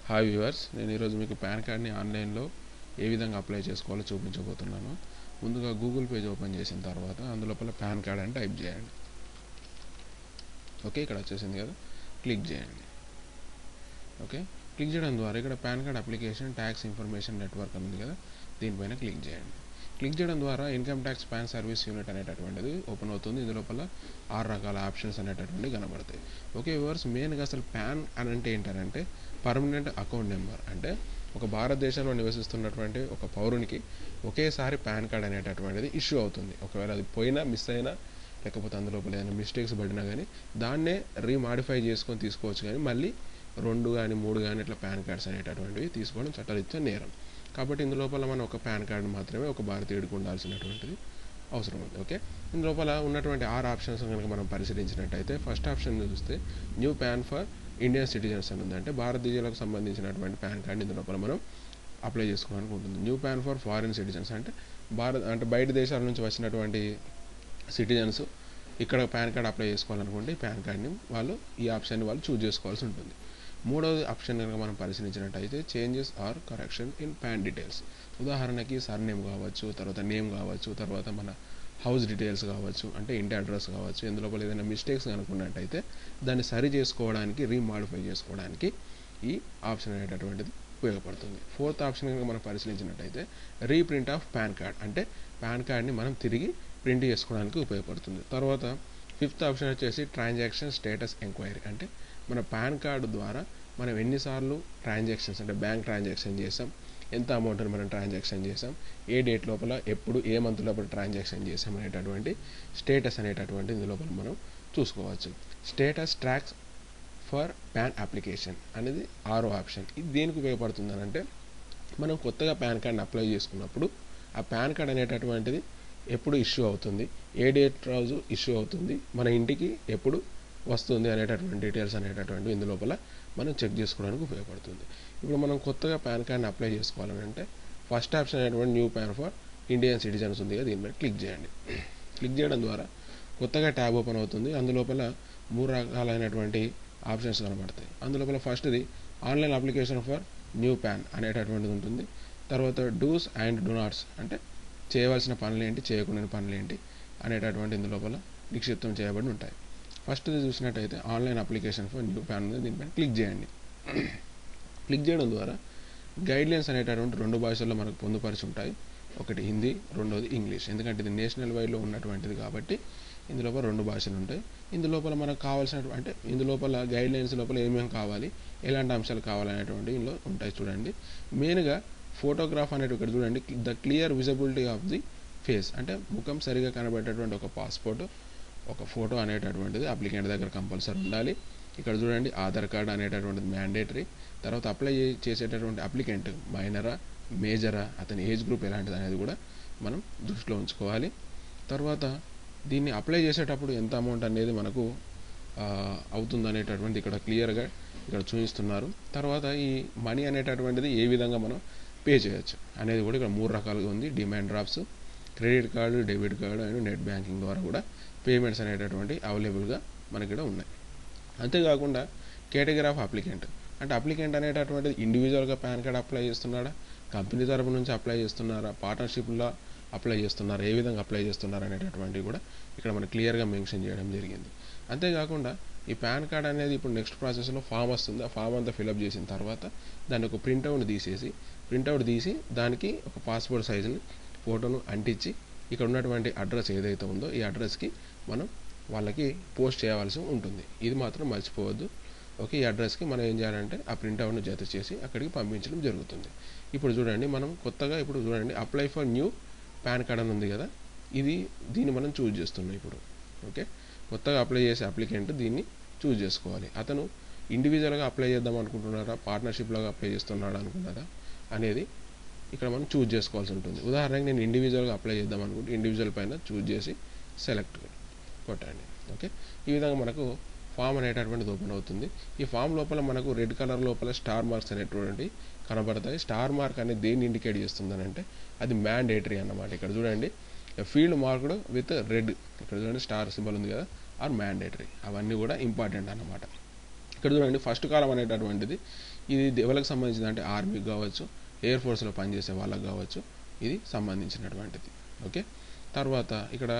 Hi viewers, నేను ఈరోజు మీకు పాన్ కార్డ్ని ఆన్లైన్లో ఏ విధంగా అప్లై చేసుకోవాలో చూపించబోతున్నాను. ముందుగా గూగుల్ పేజ్ ఓపెన్ చేసిన తర్వాత అందులోపల పాన్ కార్డ్ అని టైప్ చేయండి. ఓకే, ఇక్కడ వచ్చేసింది కదా, క్లిక్ చేయండి. ఓకే, క్లిక్ చేయడం ద్వారా ఇక్కడ pan card application tax information network ఉంది కదా, దీనిపైన క్లిక్ చేయండి. క్లిక్ చేయడం ద్వారా income tax pan service unit అనేటటువంటిది ఓపెన్ అవుతుంది. ఇందులోపల 6 రకాల ఆప్షన్స్ అనేటటువంటివి కనబడతాయి. ఓకే వ్యూవర్స్, మెయిన్గా అసలు పాన్ అని అంటే ఏంటంటే పర్మనెంట్ అకౌంట్ నెంబర్. అంటే ఒక భారతదేశంలో నివసిస్తున్నటువంటి ఒక పౌరునికి ఒకేసారి పాన్ కార్డ్ అనేటటువంటిది ఇష్యూ అవుతుంది. ఒకవేళ అది పోయినా, మిస్ అయినా, లేకపోతే అందులోపల ఏదైనా మిస్టేక్స్ పడినా కానీ దాన్నే రీమాడిఫై చేసుకొని తీసుకోవచ్చు. కానీ మళ్ళీ 2 కానీ 3 కానీ ఇట్లా పాన్ కార్డ్స్ అనేటటువంటివి తీసుకోవడం చట్టరీత్యా నేరం. కాబట్టి ఇందులోపల మనం ఒక పాన్ కార్డు మాత్రమే ఒక భారతీయుడికి ఉండాల్సినటువంటిది అవసరం ఉంది. ఓకే, ఇందులోపల ఉన్నటువంటి 6 ఆప్షన్స్ కనుక మనం పరిశీలించినట్టయితే ఫస్ట్ ఆప్షన్ చూస్తే new pan for Indian citizens అని ఉంది. అంటే భారతీయులకు సంబంధించినటువంటి పాన్ కార్డు ఇందులోపల మనం అప్లై చేసుకోవడానికి ఉంటుంది. New pan for foreign citizens అంటే బయట దేశాల నుంచి వచ్చినటువంటి సిటిజన్స్ ఇక్కడ పాన్ కార్డ్ అప్లై చేసుకోవాలనుకుంటే ఈ పాన్ కార్డ్ని ఈ ఆప్షన్ని వాళ్ళు చూజ్ చేసుకోవాల్సి ఉంటుంది. మూడవది ఆప్షన్ కనుక మనం పరిశీలించినట్టయితే changes or correction in PAN details. ఉదాహరణకి సర్నేమ్ కావచ్చు, తర్వాత నేమ్ కావచ్చు, తర్వాత మన హౌస్ డీటెయిల్స్ కావచ్చు, అంటే ఇంటి అడ్రస్ కావచ్చు. ఇందులోపల ఏదైనా మిస్టేక్స్ కనుక్కున్నట్టయితే దాన్ని సరి చేసుకోవడానికి, రీమాడిఫై చేసుకోవడానికి ఈ ఆప్షన్ అనేటటువంటిది ఉపయోగపడుతుంది. ఫోర్త్ ఆప్షన్ కనుక మనం పరిశీలించినట్టయితే రీప్రింట్ ఆఫ్ పాన్ కార్డ్. అంటే పాన్ కార్డ్ని మనం తిరిగి ప్రింట్ చేసుకోవడానికి ఉపయోగపడుతుంది. తర్వాత ఫిఫ్త్ ఆప్షన్ వచ్చేసి ట్రాన్సాక్షన్ స్టేటస్ ఎంక్వైరీ. అంటే మన పాన్ కార్డు ద్వారా మనం ఎన్నిసార్లు ట్రాన్సాక్షన్స్, అంటే బ్యాంక్ ట్రాన్సాక్షన్ చేసాం, ఎంత అమౌంట్ని మనం ట్రాన్సాక్షన్ చేసాం, ఏ డేట్ లోపల, ఎప్పుడు, ఏ మంత్ లోపల ట్రాన్సాక్షన్ చేసాం అనేటటువంటి స్టేటస్ అనేటటువంటి ఇందులోపల మనం చూసుకోవచ్చు. Status tracks for pan application అనేది 6వ ఆప్షన్. ఇది దేనికి ఉపయోగపడుతుంది అంటే మనం కొత్తగా పాన్ కార్డ్ని అప్లై చేసుకున్నప్పుడు ఆ పాన్ కార్డ్ అనేటటువంటిది ఎప్పుడు ఇష్యూ అవుతుంది, ఏ డేట్ రోజు ఇష్యూ అవుతుంది, మన ఇంటికి ఎప్పుడు వస్తుంది అనేటటువంటి డీటెయిల్స్ అనేటటువంటి ఇందులోపల మనం చెక్ చేసుకోవడానికి ఉపయోగపడుతుంది. ఇప్పుడు మనం కొత్తగా పాన్ కార్డ్ని అప్లై చేసుకోవాలంటే ఫస్ట్ ఆప్షన్ అనేటువంటి new pan for Indian citizens ఉంది కదా, దీనిపై క్లిక్ చేయండి. క్లిక్ చేయడం ద్వారా కొత్తగా ట్యాబ్ ఓపెన్ అవుతుంది. అందులోపల 3 రకాలైనటువంటి ఆప్షన్స్ కనబడతాయి. అందులోపల ఫస్ట్ది online application for new pan అనేటటువంటిది ఉంటుంది. తర్వాత డూస్ అండ్ డూ నాట్స్, అంటే చేయవలసిన పనులు ఏంటి, చేయకూడని పనులు ఏంటి అనేటటువంటి ఇందులోపల నిక్షిప్తం చేయబడి ఉంటాయి. ఫస్ట్ది చూసినట్టయితే online application for new pan ఉంది, దీనిపైన క్లిక్ చేయండి. క్లిక్ చేయడం ద్వారా గైడ్లైన్స్ అనేటటువంటి 2 భాషల్లో మనకు పొందుపరిచి ఉంటాయి. ఒకటి హిందీ, రెండోది ఇంగ్లీష్. ఎందుకంటే ఇది నేషనల్ వైడ్లో ఉన్నటువంటిది కాబట్టి ఇందులోపల 2 భాషలు ఉంటాయి. ఇందులోపల మనకు కావాల్సినటువంటి, అంటే ఇందులోపల గైడ్లైన్స్ లోపల ఏమేమి కావాలి, ఎలాంటి అంశాలు కావాలనేటువంటి ఇందులో ఉంటాయి. చూడండి, మెయిన్గా ఫోటోగ్రాఫ్ అనేటి ఇక్కడ చూడండి, the clear visibility of the face, అంటే ముఖం సరిగా కనబడేటటువంటి ఒక పాస్పోర్ట్, ఒక ఫోటో అనేటటువంటిది అప్లికెంట్ దగ్గర కంపల్సరీ ఉండాలి. ఇక్కడ చూడండి, ఆధార్ కార్డ్ అనేటటువంటిది మ్యాండేటరీ. తర్వాత అప్లై చేసేటటువంటి అప్లికెంట్ మైనరా, మేజరా, అతని ఏజ్ గ్రూప్ ఎలాంటిది అనేది కూడా మనం దృష్టిలో ఉంచుకోవాలి. తర్వాత దీన్ని అప్లై చేసేటప్పుడు ఎంత అమౌంట్ అనేది మనకు అవుతుంది అనేటటువంటి ఇక్కడ క్లియర్గా ఇక్కడ చూపిస్తున్నారు. తర్వాత ఈ మనీ అనేటటువంటిది ఏ విధంగా మనం పే చేయొచ్చు అనేది కూడా ఇక్కడ 3 రకాలుగా ఉంది. Demand drafts, credit card, debit card and net banking ద్వారా కూడా పేమెంట్స్ అనేటటువంటి అవైలబుల్గా మనకి ఇక్కడ ఉన్నాయి. అంతేకాకుండా కేటగిరీ ఆఫ్ అప్లికెంట్, అంటే అప్లికెంట్ అనేటటువంటిది ఇండివిజువల్గా పాన్ కార్డ్ అప్లై చేస్తున్నాడా, కంపెనీ తరపు నుంచి అప్లై చేస్తున్నారా, పార్ట్నర్షిప్లో అప్లై చేస్తున్నారా, ఏ విధంగా అప్లై చేస్తున్నారా అనేటటువంటివి కూడా ఇక్కడ మనకు క్లియర్గా మెన్షన్ చేయడం జరిగింది. అంతేకాకుండా ఈ పాన్ కార్డ్ అనేది ఇప్పుడు నెక్స్ట్ ప్రాసెస్లో ఫామ్ వస్తుంది. ఆ ఫామ్ అంతా ఫిలప్ చేసిన తర్వాత దాన్ని ఒక ప్రింట్అవుట్ తీసి దానికి ఒక పాస్పోర్ట్ సైజుని ఫోటోను అంటించి ఇక్కడ ఉన్నటువంటి అడ్రస్ ఏదైతే ఉందో ఈ అడ్రస్కి మనం వాళ్ళకి పోస్ట్ చేయవలసి ఉంటుంది. ఇది మాత్రం మర్చిపోవద్దు. ఓకే, ఈ అడ్రస్కి మనం ఏం చేయాలంటే ఆ ప్రింట్అవుట్ను జత చేసి అక్కడికి పంపించడం జరుగుతుంది. ఇప్పుడు చూడండి, మనం కొత్తగా ఇప్పుడు చూడండి apply for new pan card అని ఉంది కదా, దీన్ని మనం చూజ్ చేస్తున్నాం ఇప్పుడు. ఓకే, కొత్తగా అప్లై చేసే అప్లికెంట్ దీన్ని చూజ్ చేసుకోవాలి. అతను ఇండివిజువల్గా అప్లై చేద్దాం అనుకుంటున్నారా, పార్ట్నర్షిప్లాగా అప్లై చేస్తున్నారా అనుకున్నారా అనేది ఇక్కడ మనం చూజ్ చేసుకోవాల్సి ఉంటుంది. ఉదాహరణకి నేను ఇండివిజువల్గా అప్లై చేద్దాం అనుకుంటే ఇండివిజువల్ పైన చూజ్ చేసి సెలెక్ట్ కొట్టండి. ఓకే, ఈ విధంగా మనకు ఫామ్ అనేటటువంటిది ఓపెన్ అవుతుంది. ఈ ఫామ్ లోపల మనకు రెడ్ కలర్ లోపల స్టార్ మార్క్స్ అనేటువంటి కనబడతాయి. స్టార్ మార్క్ అనేది దేన్ని ఇండికేట్ చేస్తుందని అంటే అది మ్యాండేటరీ అన్నమాట. ఇక్కడ చూడండి, ఫీల్డ్ మార్క్డ్ విత్ రెడ్, ఇక్కడ చూడండి స్టార్ సింబల్ ఉంది కదా, ఆర్ మ్యాండేటరీ, అవన్నీ కూడా ఇంపార్టెంట్ అన్నమాట. ఇక్కడ చూడండి ఫస్ట్ కాలం అనేటటువంటిది ఇది ఎవరికి సంబంధించింది అంటే ఆర్మీకి కావచ్చు, ఎయిర్ ఫోర్స్లో పనిచేసే వాళ్ళకి కావచ్చు, ఇది సంబంధించినటువంటిది. ఓకే, తర్వాత ఇక్కడ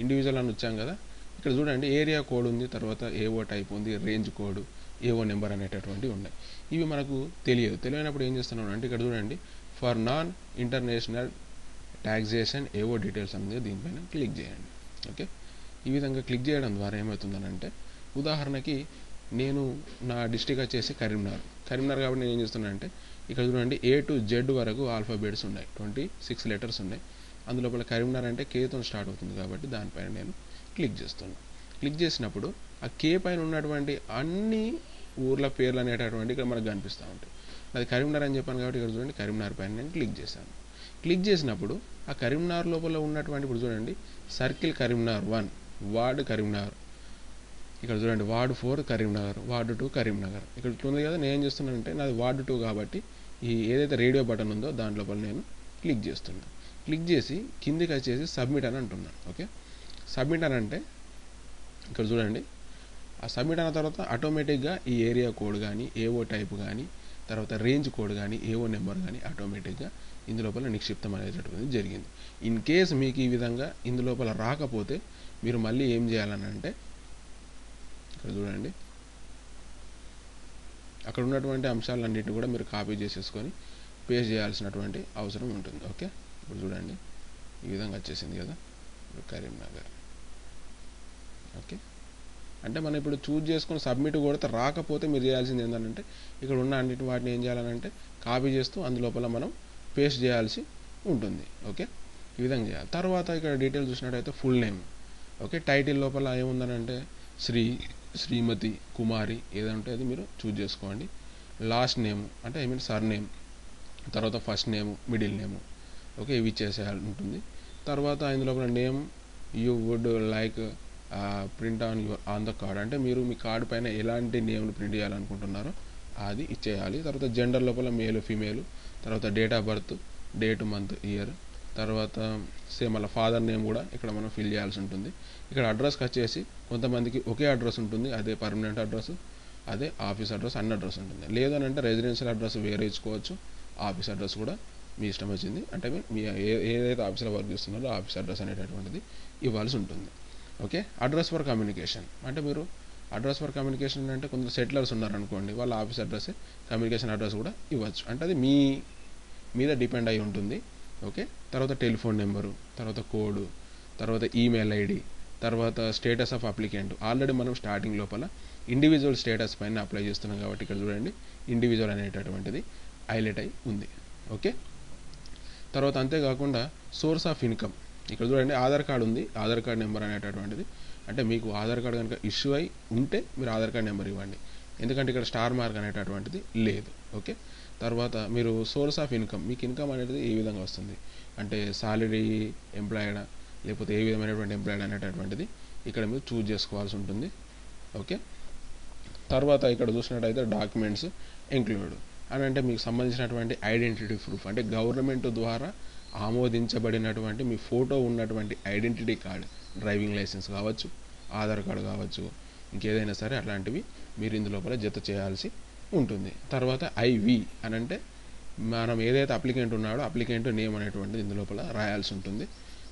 ఇండివిజువల్ అని వచ్చాం కదా, ఇక్కడ చూడండి ఏరియా కోడ్ ఉంది, తర్వాత ఏవో టైప్ ఉంది, రేంజ్ కోడ్, ఏవో నెంబర్ అనేటటువంటివి ఉన్నాయి. ఇవి మనకు తెలియనప్పుడు ఏం చేస్తున్నాం అంటే ఇక్కడ చూడండి ఫర్ నాన్ ఇంటర్నేషనల్ ట్యాక్సేషన్ ఏవో డీటెయిల్స్ అనేది దీనిపైన క్లిక్ చేయండి. ఓకే, ఈ విధంగా క్లిక్ చేయడం ద్వారా ఏమవుతుందనంటే ఉదాహరణకి నేను నా డిస్టిక్ వచ్చేసి కరీంనగర్ కాబట్టి నేను ఏం చేస్తున్నానంటే ఇక్కడ చూడండి A to Z వరకు ఆల్ఫాబెట్స్ ఉన్నాయి, 26 లెటర్స్ ఉన్నాయి. అందులోపల కరీంనగర్ అంటే కేతో స్టార్ట్ అవుతుంది కాబట్టి దానిపైన నేను క్లిక్ చేస్తున్నాను. క్లిక్ చేసినప్పుడు ఆ కే పైన ఉన్నటువంటి అన్ని ఊర్ల పేర్లు అనేటటువంటి ఇక్కడ మనకు కనిపిస్తూ ఉంటాయి. అది కరీంనగర్ అని చెప్పాను కాబట్టి ఇక్కడ చూడండి కరీంనగర్ పైన నేను క్లిక్ చేశాను. క్లిక్ చేసినప్పుడు ఆ కరీంనగర్ లోపల ఉన్నటువంటి ఇప్పుడు చూడండి సర్కిల్ కరీంనగర్ 1, వార్డ్ కరీంనగర్, ఇక్కడ చూడండి వార్డ్ 4 కరీంనగర్, వార్డ్ 2 కరీంనగర్, ఇక్కడ ఉంది కదా. నేను ఏం చేస్తున్నానంటే నాది వార్డ్ 2 కాబట్టి ఈ ఏదైతే రేడియో బటన్ ఉందో దాని లోపల నేను క్లిక్ చేస్తున్నాను. క్లిక్ చేసి కిందికి వచ్చేసి సబ్మిట్ అని అంటున్నాను. ఓకే, సబ్మిట్ అని అంటే ఇక్కడ చూడండి ఆ సబ్మిట్ అన్న తర్వాత ఆటోమేటిక్గా ఈ ఏరియా కోడ్ కానీ, ఏవో టైప్ కానీ, తర్వాత రేంజ్ కోడ్ కానీ, ఏవో నెంబర్ కానీ ఆటోమేటిక్గా ఇందులోపల నిక్షిప్తం అనేటటువంటిది జరిగింది. ఇన్ కేస్ మీకు ఈ విధంగా ఇందులోపల రాకపోతే మీరు మళ్ళీ ఏం చేయాలని అంటే ఇక్కడ చూడండి అక్కడ ఉన్నటువంటి అంశాలన్నింటినీ కూడా మీరు కాపీ చేసేసుకొని పేస్ట్ చేయాల్సినటువంటి అవసరం ఉంటుంది. ఓకే, ఇప్పుడు చూడండి ఈ విధంగా వచ్చేసింది కదా కరీంనగర్. ఓకే, అంటే మనం ఇప్పుడు చూజ్ చేసుకొని సబ్మిట్ కొడితే రాకపోతే మీరు చేయాల్సింది ఏంటంటే ఇక్కడ ఉన్న అన్నిటి వాటిని ఏం చేయాలనంటే కాపీ చేస్తూ అందులోపల మనం పేస్ట్ చేయాల్సి ఉంటుంది. ఓకే, ఈ విధంగా చేయాలి. తర్వాత ఇక్కడ డీటెయిల్స్ చూసినట్టయితే ఫుల్ నేమ్. ఓకే, టైటిల్ లోపల ఏముందనంటే శ్రీమతి, కుమారి ఏదంటే అది మీరు చూజ్ చేసుకోండి. లాస్ట్ నేమ్ అంటే సర్ నేమ్, తర్వాత first name, middle name. Okay, ఇవి ఇచ్చేసేయాలి ఉంటుంది. తర్వాత ఇందులోపల name you would like print on the card అంటే మీరు మీ కార్డు పైన ఎలాంటి నేమ్ను ప్రింట్ చేయాలనుకుంటున్నారో అది ఇచ్చేయాలి. తర్వాత జెండర్ లోపల మేలు, ఫీమేల్, తర్వాత date of birth, date, month, year, తర్వాత సేమ్ అలా ఫాదర్ నేమ్ కూడా ఇక్కడ మనం ఫిల్ చేయాల్సి ఉంటుంది. ఇక్కడ అడ్రస్కి వచ్చేసి కొంతమందికి ఒకే అడ్రస్ ఉంటుంది, అదే పర్మనెంట్ అడ్రస్, అదే ఆఫీస్ అడ్రస్, అన్ని అడ్రస్ ఉంటుంది. లేదని అంటే రెసిడెన్షియల్ అడ్రస్ వేరే ఇచ్చుకోవచ్చు, ఆఫీస్ అడ్రస్ కూడా మీ ఇష్టం వచ్చింది అంటే మీ ఏదైతే ఆఫీస్లో వర్క్ చేస్తున్నారో ఆఫీస్ అడ్రస్ అనేటటువంటిది ఇవ్వాల్సి ఉంటుంది. ఓకే, అడ్రస్ ఫర్ కమ్యూనికేషన్ అంటే మీరు అడ్రస్ ఫర్ కమ్యూనికేషన్ అంటే కొందరు సెటిలర్స్ ఉన్నారనుకోండి, వాళ్ళ ఆఫీస్ అడ్రస్ కమ్యూనికేషన్ అడ్రస్ కూడా ఇవ్వచ్చు, అంటే అది మీ మీద డిపెండ్ అయి ఉంటుంది. ఓకే, తర్వాత టెలిఫోన్ నెంబరు, తర్వాత కోడ్, తర్వాత ఈమెయిల్ ఐడి, తర్వాత స్టేటస్ ఆఫ్ అప్లికెంట్. ఆల్రెడీ మనం స్టార్టింగ్ లోపల ఇండివిజువల్ స్టేటస్ పైన అప్లై చేస్తున్నాం కాబట్టి ఇక్కడ చూడండి ఇండివిజువల్ అనేటటువంటిది హైలైట్ అయి ఉంది. ఓకే, తర్వాత అంతేకాకుండా సోర్స్ ఆఫ్ ఇన్కమ్ ఇక్కడ చూడండి ఆధార్ కార్డు ఉంది, ఆధార్ కార్డ్ నెంబర్ అనేటటువంటిది అంటే మీకు ఆధార్ కార్డు కనుక ఇష్యూ అయి ఉంటే మీరు ఆధార్ కార్డ్ నెంబర్ ఇవ్వండి, ఎందుకంటే ఇక్కడ స్టార్ మార్క్ అనేటటువంటిది లేదు. ఓకే, తర్వాత మీరు సోర్స్ ఆఫ్ ఇన్కమ్, మీకు ఇన్కమ్ అనేది ఏ విధంగా వస్తుంది అంటే సాలరీ ఎంప్లాయిడా లేకపోతే ఏ విధమైనటువంటి ఎంప్లాయిడ్ అనేటటువంటిది ఇక్కడ మీరు చూజ్ చేసుకోవాల్సి ఉంటుంది. ఓకే, తర్వాత ఇక్కడ చూసినట్టయితే డాక్యుమెంట్స్ ఇంక్లూడ్ అని అంటే మీకు సంబంధించినటువంటి ఐడెంటిటీ ప్రూఫ్ అంటే గవర్నమెంట్ ద్వారా ఆమోదించబడినటువంటి మీ ఫోటో ఉన్నటువంటి ఐడెంటిటీ కార్డు, డ్రైవింగ్ లైసెన్స్ కావచ్చు, ఆధార్ కార్డు కావచ్చు, ఇంకేదైనా సరే అట్లాంటివి మీరు ఇందులోపల జత చేయాల్సి ఉంటుంది. తర్వాత ఐవి అని అంటే మనం ఏదైతే అప్లికెంట్ ఉన్నాడో అప్లికెంట్ నేమ్ అనేటువంటిది ఇందులోపల రాయాల్సి ఉంటుంది.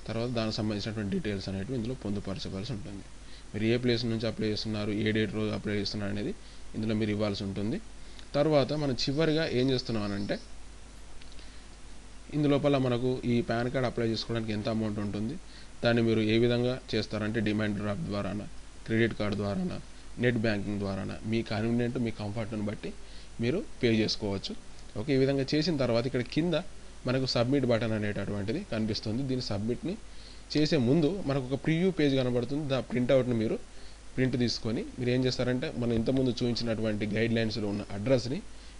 తర్వాత దానికి సంబంధించినటువంటి డీటెయిల్స్ అనేటివి ఇందులో పొందుపరచవలసి ఉంటుంది. మీరు ఏ ప్లేస్ నుంచి అప్లై చేస్తున్నారు, ఏ డేట్ రోజు అప్లై చేస్తున్నారు అనేది ఇందులో మీరు ఇవ్వాల్సి ఉంటుంది. తర్వాత మనం చివరిగా ఏం చేస్తున్నాం అంటే ఇందులోపల మనకు ఈ పాన్ కార్డ్ అప్లై చేసుకోవడానికి ఎంత అమౌంట్ ఉంటుంది, దాన్ని మీరు ఏ విధంగా చేస్తారంటే డిమాండ్ డ్రాఫ్ట్ ద్వారానా, క్రెడిట్ కార్డు ద్వారానా, నెట్ బ్యాంకింగ్ ద్వారానా, మీ కన్వీనియంట్ మీ కంఫర్ట్ని బట్టి మీరు పే చేసుకోవచ్చు. ఓకే, ఈ విధంగా చేసిన తర్వాత ఇక్కడ కింద మనకు సబ్మిట్ బటన్ అనేటటువంటిది కనిపిస్తుంది. దీని సబ్మిట్ని చేసే ముందు మనకు ఒక ప్రివ్యూ పేజ్ కనబడుతుంది. దా ప్రింట్అవుట్ని మీరు ప్రింట్ తీసుకొని మీరు ఏం చేస్తారంటే మనం ఇంతకుముందు చూపించినటువంటి గైడ్ లైన్స్లో ఉన్న అడ్రస్ని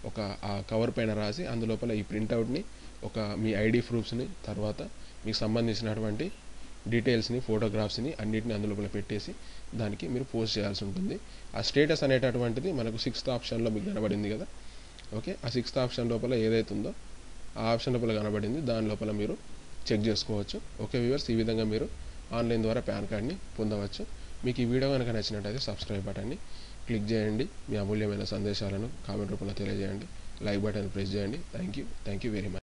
ఒక ఆ కవర్ పైన రాసి అందులోపల ఈ ప్రింట్అవుట్ని ఒక మీ ఐడి ప్రూఫ్స్ని తర్వాత మీకు సంబంధించినటువంటి డీటెయిల్స్ని ఫోటోగ్రాఫ్స్ని అన్నిటిని అందులోపల పెట్టేసి దానికి మీరు పోస్ట్ చేయాల్సి ఉంటుంది. ఆ స్టేటస్ అనేటటువంటిది మనకు 6th ఆప్షన్లో మీకు కనబడింది కదా. ఓకే, ఆ 6th ఆప్షన్ లోపల ఏదైతే ఉందో ఆ ఆప్షన్ లోపల కనబడింది, దాని లోపల మీరు చెక్ చేసుకోవచ్చు. ఓకే వ్యూవర్స్, ఈ విధంగా మీరు ఆన్లైన్ ద్వారా పాన్ కార్డ్ని పొందవచ్చు. మీకు ఈ వీడియో కనుక నచ్చినట్టయితే సబ్స్క్రైబ్ బటన్ని క్లిక్ చేయండి. మీ అమూల్యమైన సందేశాలను కామెంట్ రూపంలో తెలియజేయండి. లైక్ బటన్ ప్రెస్ చేయండి. Thank you very much.